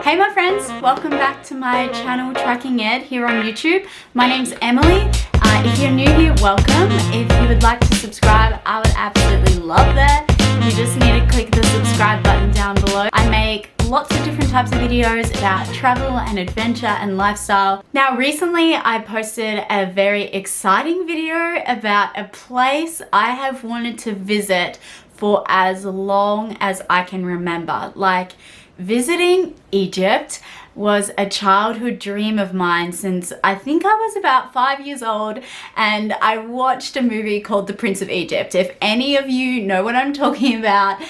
Hey my friends, welcome back to my channel Tracking Ed here on YouTube. My name's Emily. If you're new here, welcome. If you would like to subscribe, I would absolutely love that. You just need to click the subscribe button down below. I make lots of different types of videos about travel and adventure and lifestyle. Now recently I posted a very exciting video about a place I have wanted to visit for as long as I can remember. Like, visiting Egypt was a childhood dream of mine since I think I was about 5 years old, and I watched a movie called The Prince of Egypt. If any of you know what I'm talking about,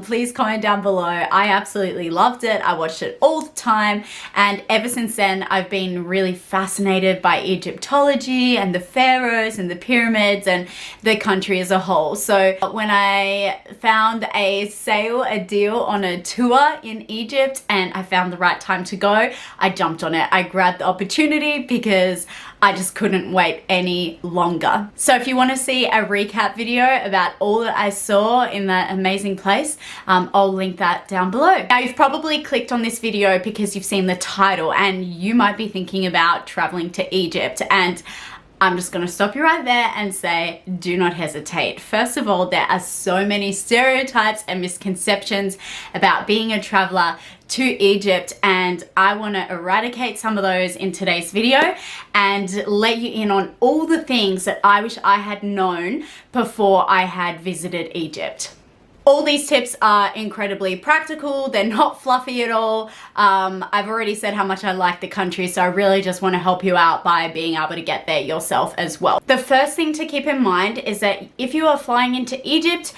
please comment down below. I absolutely loved it. I watched it all the time, and ever since then I've been really fascinated by Egyptology and the pharaohs and the pyramids and the country as a whole. So when I found a deal on a tour in Egypt and I found the right time to go, I jumped on it. I grabbed the opportunity because I just couldn't wait any longer. So if you want to see a recap video about all that I saw in that amazing place, I'll link that down below. Now you've probably clicked on this video because you've seen the title and you might be thinking about traveling to Egypt, and I'm just going to stop you right there and say, do not hesitate. First of all, there are so many stereotypes and misconceptions about being a traveler to Egypt, and I want to eradicate some of those in today's video and let you in on all the things that I wish I had known before I had visited Egypt. All these tips are incredibly practical. They're not fluffy at all. I've already said how much I like the country, so I really just want to help you out by being able to get there yourself as well. The first thing to keep in mind is that if you are flying into Egypt,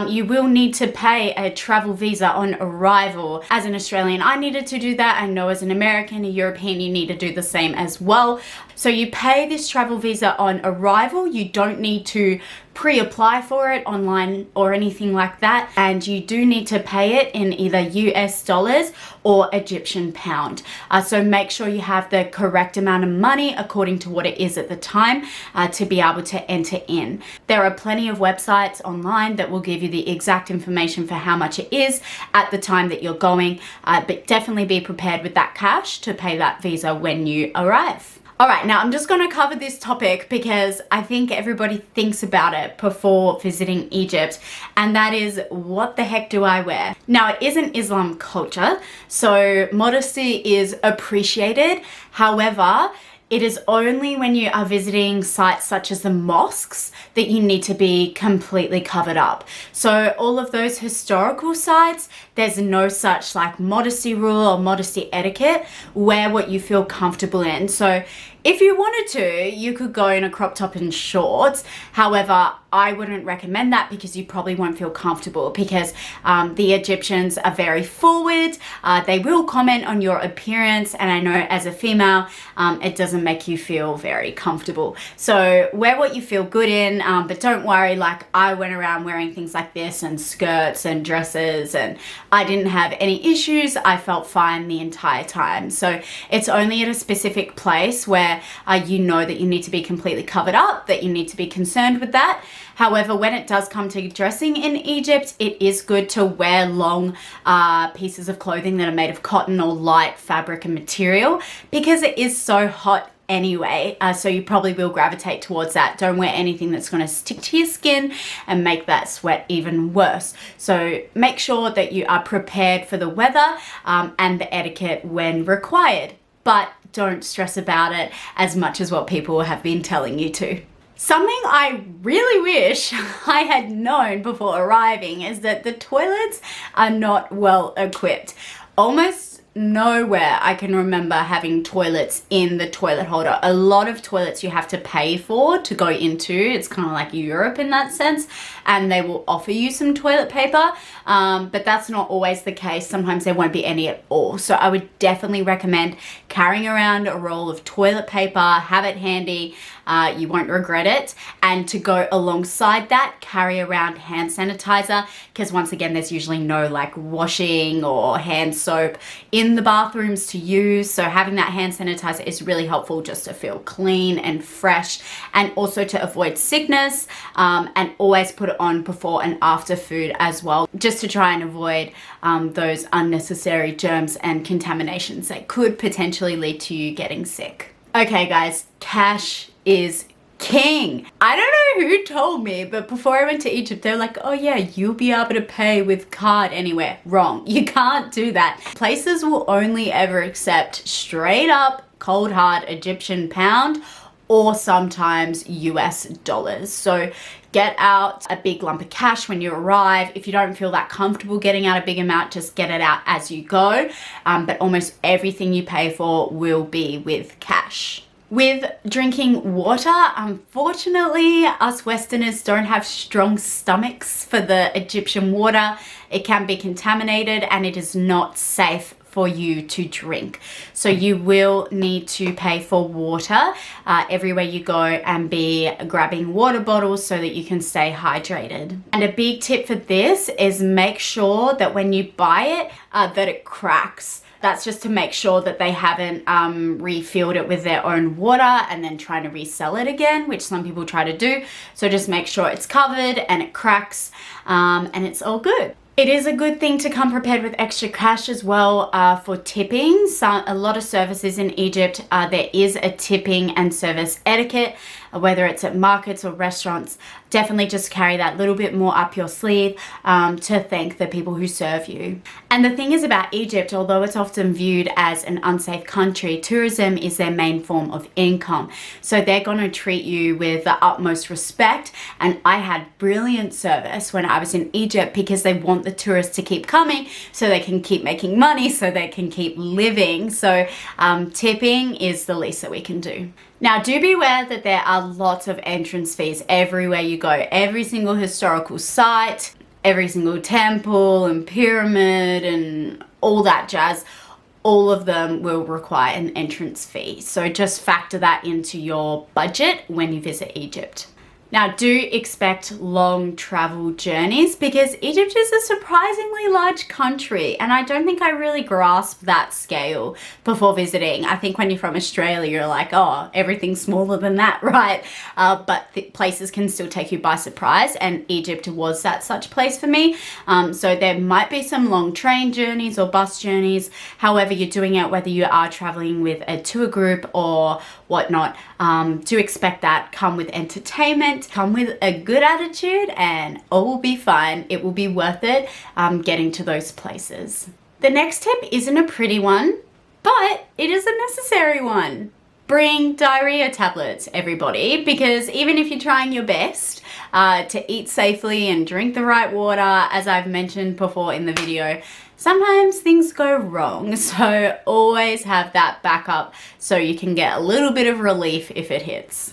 you will need to pay a travel visa on arrival. As an Australian, I needed to do that. I know as an American, a European, you need to do the same as well. So you pay this travel visa on arrival. You don't need to pre-apply for it online or anything like that, and you do need to pay it in either US dollars or Egyptian pound. So make sure you have the correct amount of money according to what it is at the time to be able to enter in. There are plenty of websites online that will give you the exact information for how much it is at the time that you're going, but definitely be prepared with that cash to pay that visa when you arrive. All right, now I'm just going to cover this topic because I think everybody thinks about it before visiting Egypt, and that is, what the heck do I wear? Now, it is an Islam culture, so modesty is appreciated. However, it is only when you are visiting sites such as the mosques that you need to be completely covered up. So all of those historical sites, there's no such like modesty rule or modesty etiquette. Wear what you feel comfortable in. So if you wanted to, you could go in a crop top and shorts. However, I wouldn't recommend that because you probably won't feel comfortable, because the Egyptians are very forward. They will comment on your appearance, and I know as a female, it doesn't make you feel very comfortable. So wear what you feel good in, but don't worry, like I went around wearing things like this and skirts and dresses, and I didn't have any issues. I felt fine the entire time. So it's only at a specific place where you know that you need to be completely covered up, that you need to be concerned with that. However, when it does come to dressing in Egypt, it is good to wear long pieces of clothing that are made of cotton or light fabric and material, because it is so hot anyway, so you probably will gravitate towards that. Don't wear anything that's going to stick to your skin and make that sweat even worse. So make sure that you are prepared for the weather and the etiquette when required, but don't stress about it as much as what people have been telling you to. Something I really wish I had known before arriving is that the toilets are not well equipped. Almost nowhere I can remember having toilets in the toilet holder. A lot of toilets you have to pay for to go into. It's kind of like Europe in that sense, and they will offer you some toilet paper, but that's not always the case. Sometimes there won't be any at all. So I would definitely recommend carrying around a roll of toilet paper, have it handy, You won't regret it. And to go alongside that, carry around hand sanitizer, because once again, there's usually no like washing or hand soap in the bathrooms to use. So having that hand sanitizer is really helpful just to feel clean and fresh, and also to avoid sickness, and always put it on before and after food as well, just to try and avoid those unnecessary germs and contaminations that could potentially lead to you getting sick. Okay guys, cash is king. I don't know who told me, but before I went to Egypt, they're like, oh yeah, you'll be able to pay with card anywhere. Wrong. You can't do that. Places will only ever accept straight up cold hard Egyptian pound, or sometimes US dollars. So get out a big lump of cash when you arrive. If you don't feel that comfortable getting out a big amount, just get it out as you go. But almost everything you pay for will be with cash. With drinking water, unfortunately, us Westerners don't have strong stomachs for the Egyptian water. It can be contaminated and it is not safe for you to drink. So you will need to pay for water everywhere you go, and be grabbing water bottles so that you can stay hydrated. And a big tip for this is make sure that when you buy it, that it cracks. That's just to make sure that they haven't refilled it with their own water and then trying to resell it again, which some people try to do. So just make sure it's covered and it cracks, and it's all good. It is a good thing to come prepared with extra cash as well for tipping. So a lot of services in Egypt, there is a tipping and service etiquette, whether it's at markets or restaurants. Definitely just carry that little bit more up your sleeve to thank the people who serve you. And the thing is about Egypt, although it's often viewed as an unsafe country, tourism is their main form of income. So they're going to treat you with the utmost respect. And I had brilliant service when I was in Egypt, because they want the tourists to keep coming so they can keep making money, so they can keep living. So tipping is the least that we can do. Now, do be aware that there are lots of entrance fees everywhere you go. Every single historical site, every single temple and pyramid and all that jazz, all of them will require an entrance fee. So just factor that into your budget when you visit Egypt. Now, do expect long travel journeys, because Egypt is a surprisingly large country, and I don't think I really grasped that scale before visiting. I think when you're from Australia, you're like, oh, everything's smaller than that, right? But the places can still take you by surprise, and Egypt was that such place for me. So there might be some long train journeys or bus journeys, however you're doing it, whether you are traveling with a tour group or whatnot. Do expect that. Come with entertainment, come with a good attitude, and all will be fine. It will be worth it getting to those places. The next tip isn't a pretty one, but it is a necessary one. Bring diarrhea tablets, everybody, because even if you're trying your best to eat safely and drink the right water, as I've mentioned before in the video, sometimes things go wrong. So always have that backup so you can get a little bit of relief if it hits.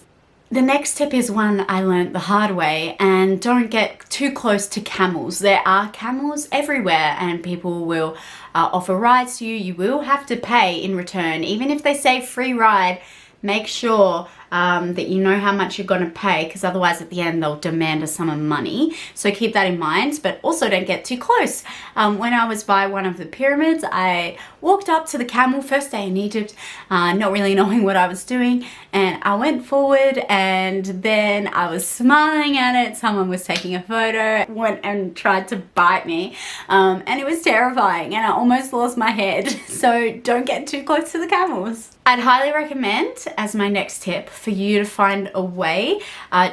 The next tip is one I learned the hard way, and don't get too close to camels. There are camels everywhere, and people will offer rides to you. You will have to pay in return. Even if they say free ride, make sure that you know how much you're going to pay, because otherwise at the end they'll demand a sum of money. So keep that in mind, but also don't get too close. When I was by one of the pyramids, I walked up to the camel, first day in Egypt, not really knowing what I was doing, and I went forward, and then I was smiling at it. Someone was taking a photo, went and tried to bite me, and it was terrifying, and I almost lost my head. So don't get too close to the camels. I'd highly recommend, as my next tip, for you to find a way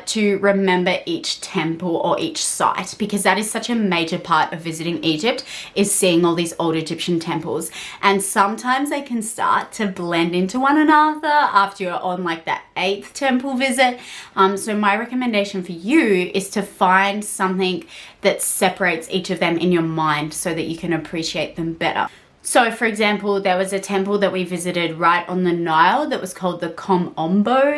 to remember each temple or each site, because that is such a major part of visiting Egypt, is seeing all these old Egyptian temples. And sometimes they can start to blend into one another after you're on like that 8th temple visit. So my recommendation for you is to find something that separates each of them in your mind so that you can appreciate them better. So for example, there was a temple that we visited right on the Nile that was called the Kom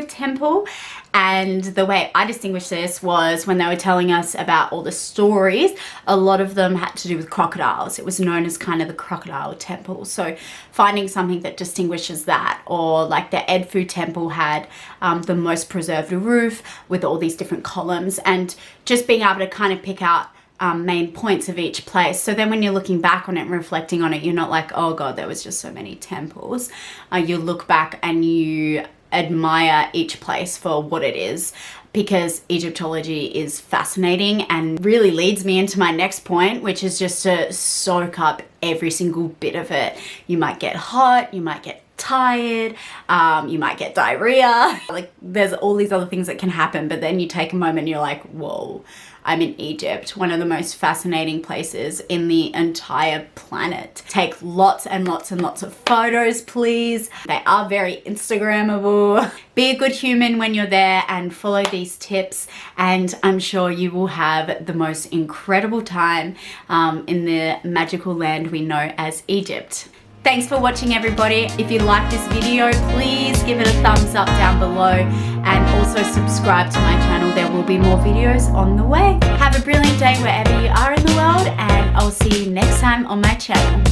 temple. And the way I distinguished this was when they were telling us about all the stories, a lot of them had to do with crocodiles. It was known as kind of the crocodile temple. So finding something that distinguishes that, or like the Edfu temple had the most preserved roof with all these different columns, and just being able to kind of pick out main points of each place. So then when you're looking back on it and reflecting on it, you're not like, oh God, there was just so many temples. You look back and you admire each place for what it is, because Egyptology is fascinating and really leads me into my next point, which is just to soak up every single bit of it. You might get hot, you might get tired, you might get diarrhea. Like there's all these other things that can happen, but then you take a moment and you're like, whoa, I'm in Egypt, one of the most fascinating places in the entire planet. Take lots and lots and lots of photos, please. They are very Instagrammable. Be a good human when you're there and follow these tips, and I'm sure you will have the most incredible time in the magical land we know as Egypt. Thanks for watching, everybody. If you like this video, please give it a thumbs up down below, and also subscribe to my channel. There will be more videos on the way. Have a brilliant day wherever you are in the world, and I'll see you next time on my channel.